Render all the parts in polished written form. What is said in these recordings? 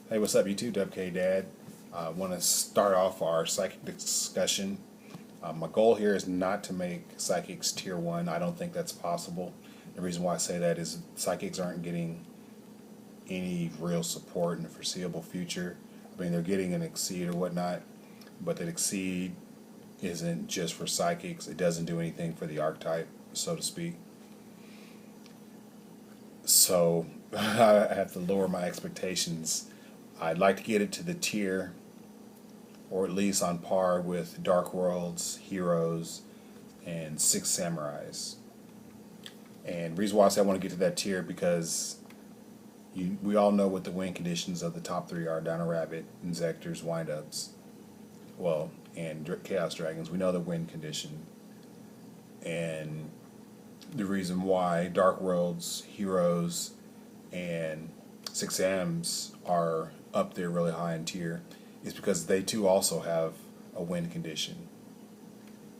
Hey, what's up, YouTube? DUBKDAD. I want to start off our psychic discussion. My goal here is not to make psychics tier 1. I don't think that's possible. The reason why I say that is psychics aren't getting any real support in the foreseeable future. I mean, they're getting an exceed or whatnot, but that exceed isn't just for psychics. It doesn't do anything for the archetype, so to speak. So I have to lower my expectations. I'd like to get it to the tier, or at least on par with Dark Worlds, Heroes, and Six Samurais. And the reason why I say I want to get to that tier because we all know what the win conditions of the top three are: Dino Rabbit, Inzectors, Windups, well, and Chaos Dragons. We know the win condition. And the reason why Dark Worlds, Heroes, and Six Sams are up there really high in tier is because they too also have a win condition.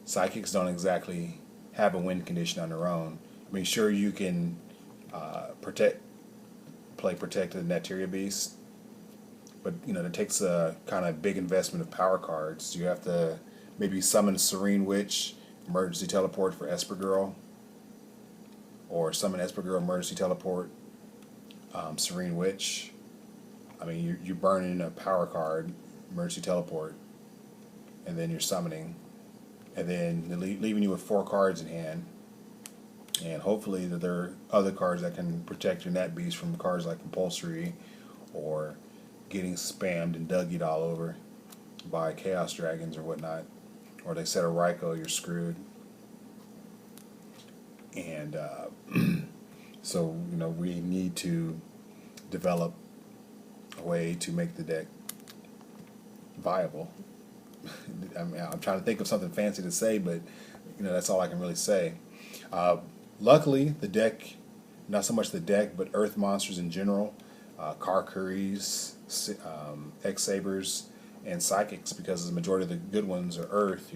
Psychics don't exactly have a win condition on their own. I mean, sure, you can play Protected Neteria Beast, but that takes a kind of big investment of power cards. You have to maybe summon a Serene Witch, emergency teleport for Esper Girl, or summon Esper Girl, emergency teleport, Serene Witch. I mean, you're burning a power card, emergency teleport, and then you're summoning, and then leaving you with 4 cards in hand. And hopefully that there are other cards that can protect your net beast from cards like Compulsory or getting spammed and Dougied all over by Chaos Dragons or whatnot. Or they set a Raikou, you're screwed. And so, we need to develop a way to make the deck viable. I mean, I'm trying to think of something fancy to say, but that's all I can really say. Luckily, the deck, not so much the deck, but Earth monsters in general, Karkuris, X-Sabers, and Psychics, because the majority of the good ones are Earth.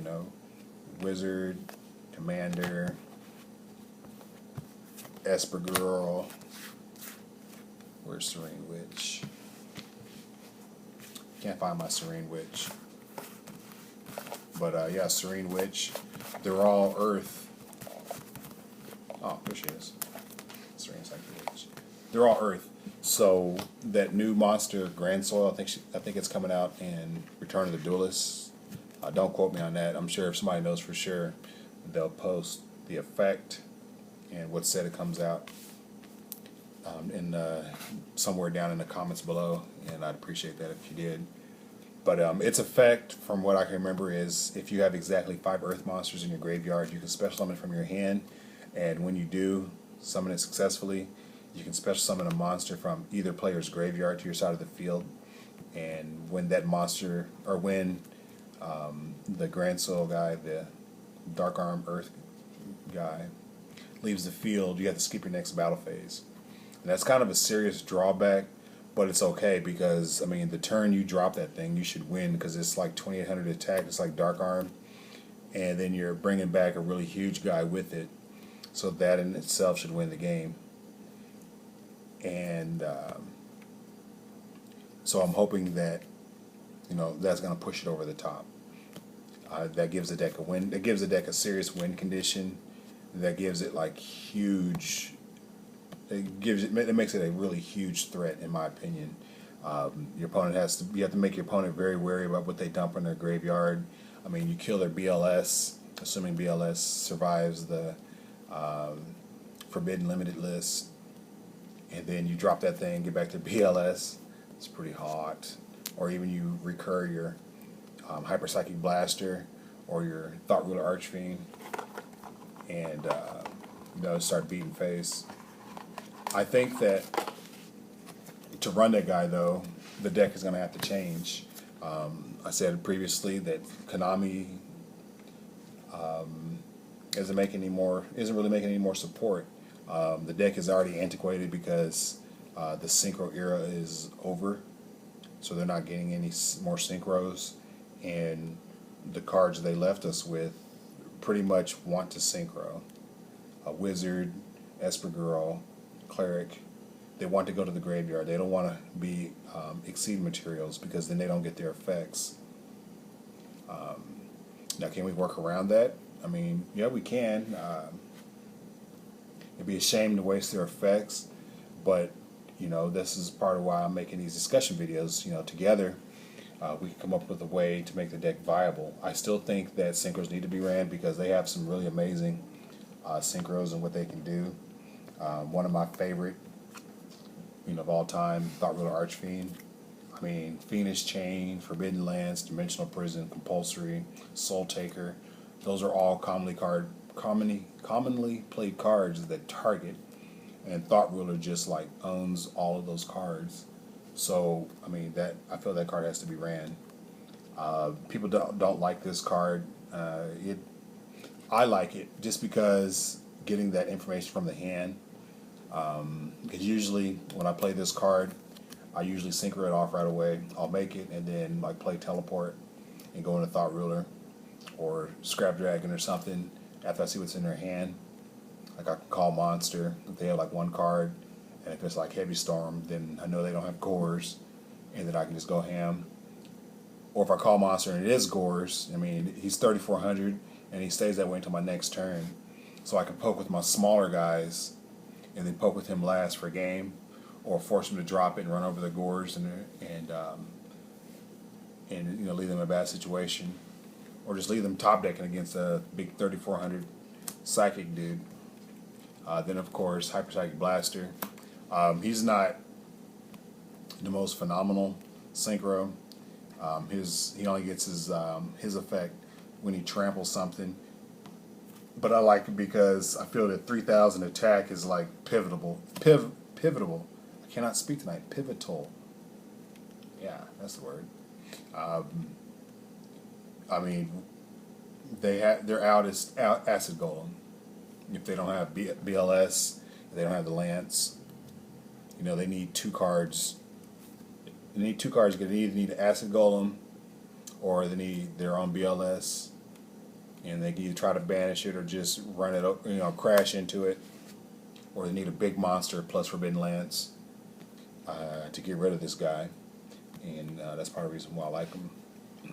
Wizard, Commander, Esper Girl. Where's Serene Witch? Can't find my Serene Witch. But yeah, Serene Witch. They're all Earth. Oh, there she is. Serene Psychic Witch. They're all Earth. So that new monster, Grand Soil, I think it's coming out in Return of the Duelists. Don't quote me on that. I'm sure if somebody knows for sure, they'll post the effect and what set it comes out in somewhere down in the comments below, and I'd appreciate that if you did. But its effect, from what I can remember, is if you have exactly 5 Earth monsters in your graveyard, you can special summon from your hand, and when you do summon it successfully, you can special summon a monster from either player's graveyard to your side of the field. And when that monster, or when the Grand Soul guy, the Dark Arm Earth guy, leaves the field, you have to skip your next battle phase. And that's kind of a serious drawback, but it's okay because, I mean, the turn you drop that thing, you should win because it's like 2800 attack, it's like Dark Arm, and then you're bringing back a really huge guy with it, so that in itself should win the game. And so I'm hoping that, that's going to push it over the top. That gives the deck a win. That gives the deck a serious win condition. That gives it like huge. It makes it a really huge threat, in my opinion. Your opponent you have to make your opponent very wary about what they dump in their graveyard. I mean, you kill their BLS, assuming BLS survives the Forbidden Limited list, and then you drop that thing, get back to BLS. It's pretty hot. Or even you recur your Hyper Psychic Blaster or your Thought Ruler Archfiend, and start beating face. I think that to run that guy, though, the deck is going to have to change. I said previously that Konami isn't really making any more support. The deck is already antiquated because the synchro era is over, so they're not getting any more synchros, and the cards they left us with pretty much want to synchro. A Wizard, Esper Girl, Cleric, they want to go to the graveyard. They don't want to be exceed materials because then they don't get their effects. Now, can we work around that? I mean, yeah, we can. It'd be a shame to waste their effects, but you know, this is part of why I'm making these discussion videos. You know, together we can come up with a way to make the deck viable. I still think that synchros need to be ran because they have some really amazing synchros and what they can do. One of my favorite, you know, of all time, Thought Ruler Archfiend. I mean, Fiendish Chain, Forbidden Lance, Dimensional Prison, Compulsory, Soul Taker. Those are all commonly played cards that target, and Thought Ruler just like owns all of those cards. So I mean, I feel that card has to be ran. People don't like this card. I like it just because getting that information from the hand. Because usually when I play this card, I usually synchro it off right away. I'll make it and then like play Teleport and go into Thought Ruler or Scrap Dragon or something after I see what's in their hand. Like I can call Monster if they have like one card, and if it's like Heavy Storm, then I know they don't have Gores, and then I can just go ham. Or if I call Monster and it is Gores, I mean, he's 3,400 and he stays that way until my next turn. So I can poke with my smaller guys and then poke with him last for a game, or force him to drop it and run over the Gores and you know, leave them in a bad situation, or just leave them top decking against a big 3,400 psychic dude. Then of course Hyper Psychic Blaster. He's not the most phenomenal synchro. He only gets his effect when he tramples something. But I like it because I feel that 3,000 attack is like pivotal. I cannot speak tonight. Pivotal. Yeah, that's the word. I mean, they're out as Acid Golem. If they don't have BLS, if they don't have the Lance, you know, they need two cards. They need two cards because they either need Acid Golem or they need their own BLS, and they can either try to banish it or just run it, you know, crash into it, or they need a big monster plus Forbidden Lance to get rid of this guy, and that's part of the reason why I like him.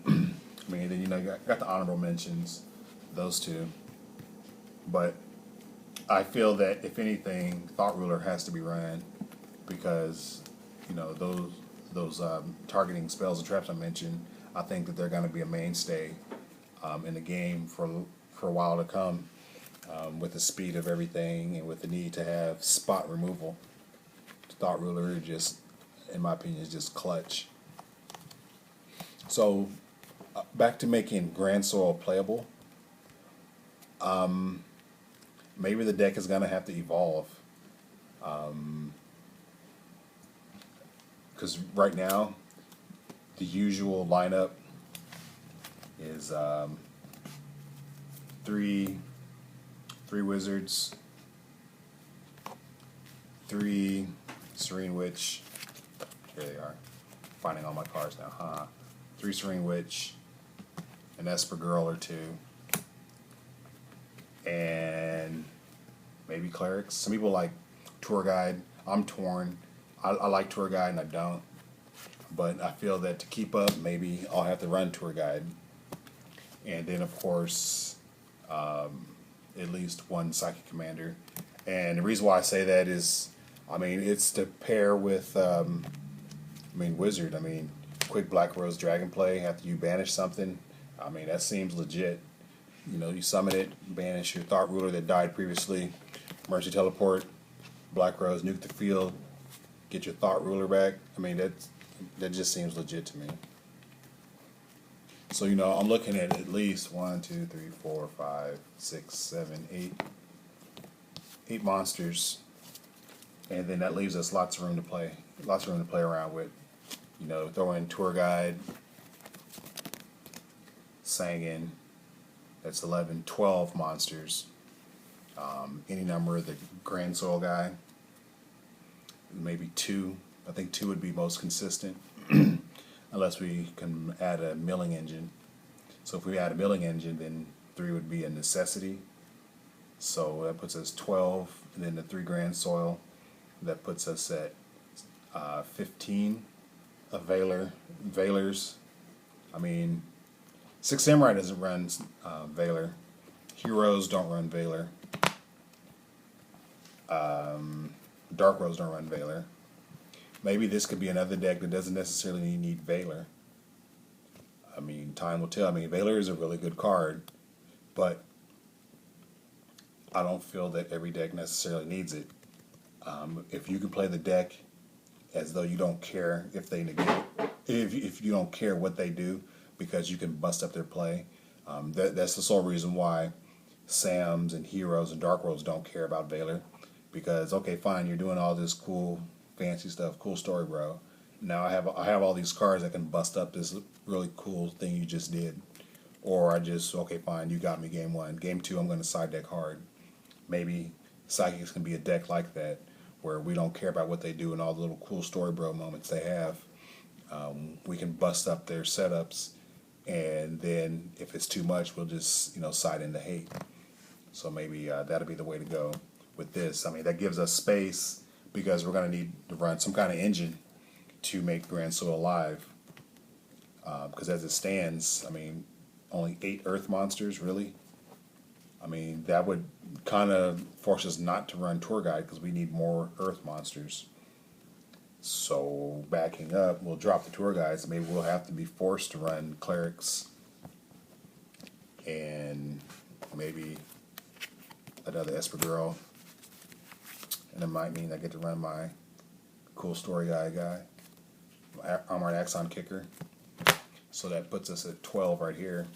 I mean, then you know, you got the honorable mentions, those two, but I feel that if anything, Thought Ruler has to be run because, you know, those targeting spells and traps I mentioned, I think that they're going to be a mainstay in the game for a while to come, with the speed of everything and with the need to have spot removal. Thought Ruler just, in my opinion, is just clutch. So back to making Grand Soil playable. Maybe the deck is going to have to evolve. Because right now, the usual lineup is three Wizards, 3 Serene Witch. Here they are. Finding all my cards now. 3 Serene Witch, an Esper Girl or 2. And maybe Clerics. Some people like Tour Guide. I'm torn. I like Tour Guide and I don't. But I feel that to keep up, maybe I'll have to run Tour Guide. And then, of course, at least one Psychic Commander. And the reason why I say that is, I mean, it's to pair with, Wizard. I mean, quick Black Rose Dragon play after you banish something. I mean, that seems legit. You know, you summon it, banish your Thought Ruler that died previously, Mercy Teleport, Black Rose, nuke the field, get your Thought Ruler back. I mean, that just seems legit to me. So, you know, I'm looking at least 1, 2, 3, 4, 5, 6, 7, 8 monsters, and then that leaves us lots of room to play around with. You know, throw in Tour Guide, Sangin, that's 11, 12 monsters. Any number of the Grand Soul guy, maybe 2. I think 2 would be most consistent, unless we can add a milling engine. So if we add a milling engine, then 3 would be a necessity. So that puts us 12, and then the 3 Grand Soil, that puts us at 15 of Valors. I mean, Six Samurai doesn't run Valor. Heroes don't run Valor. Dark Rose don't run Valor. Maybe this could be another deck that doesn't necessarily need Valor. I mean, time will tell. I mean, Valor is a really good card, but I don't feel that every deck necessarily needs it. If you can play the deck as though you don't care if they negate, if you don't care what they do, because you can bust up their play, that's the sole reason why Sams and Heroes and Dark Rose don't care about Valor. Because, okay, fine, you're doing all this cool, fancy stuff, cool story, bro. Now I have all these cards that can bust up this really cool thing you just did. Or okay, fine, you got me game one. Game two, I'm going to side deck hard. Maybe Psychics can be a deck like that, where we don't care about what they do and all the little cool story bro moments they have. We can bust up their setups, and then if it's too much, we'll just side into hate. So maybe that'll be the way to go with this. I mean, that gives us space, because we're going to need to run some kind of engine to make Grand Soil alive. Because as it stands, I mean, only 8 Earth monsters, really? I mean, that would kind of force us not to run Tour Guide, because we need more Earth monsters. So, backing up, we'll drop the Tour Guides. Maybe we'll have to be forced to run Clerics and maybe another Esper Girl. And it might mean I get to run my cool story guy, Armored Axon Kicker. So that puts us at 12 right here.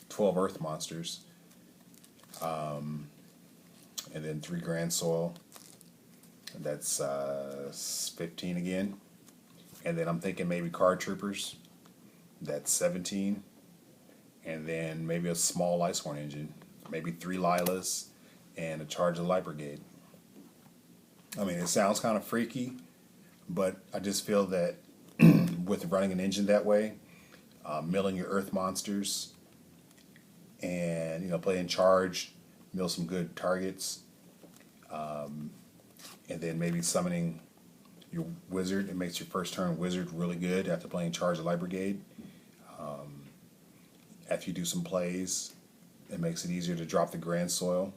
12 Earth monsters. And then 3 Grand Soil. And that's 15 again. And then I'm thinking maybe Card Troopers. That's 17. And then maybe a small Lightsworn engine. Maybe 3 Lilas and a Charge of the Light Brigade. I mean, it sounds kind of freaky, but I just feel that with running an engine that way, milling your Earth monsters, and playing Charge, mill some good targets, and then maybe summoning your Wizard. It makes your first turn Wizard really good after playing Charge of Light Brigade. After you do some plays, it makes it easier to drop the Grand Soil.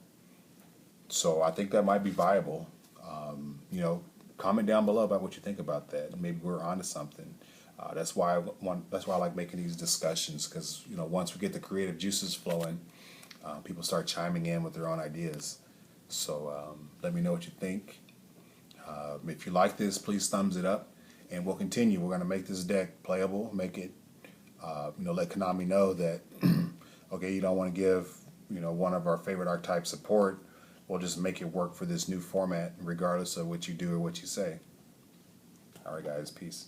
So I think that might be viable. Comment down below about what you think about that. Maybe we're onto something. That's why I like making these discussions, because once we get the creative juices flowing, people start chiming in with their own ideas. So let me know what you think. If you like this, please thumbs it up, and we'll continue. We're going to make this deck playable, make it, let Konami know that, okay, you don't want to give, one of our favorite archetypes support. We'll just make it work for this new format, regardless of what you do or what you say. All right, guys, peace.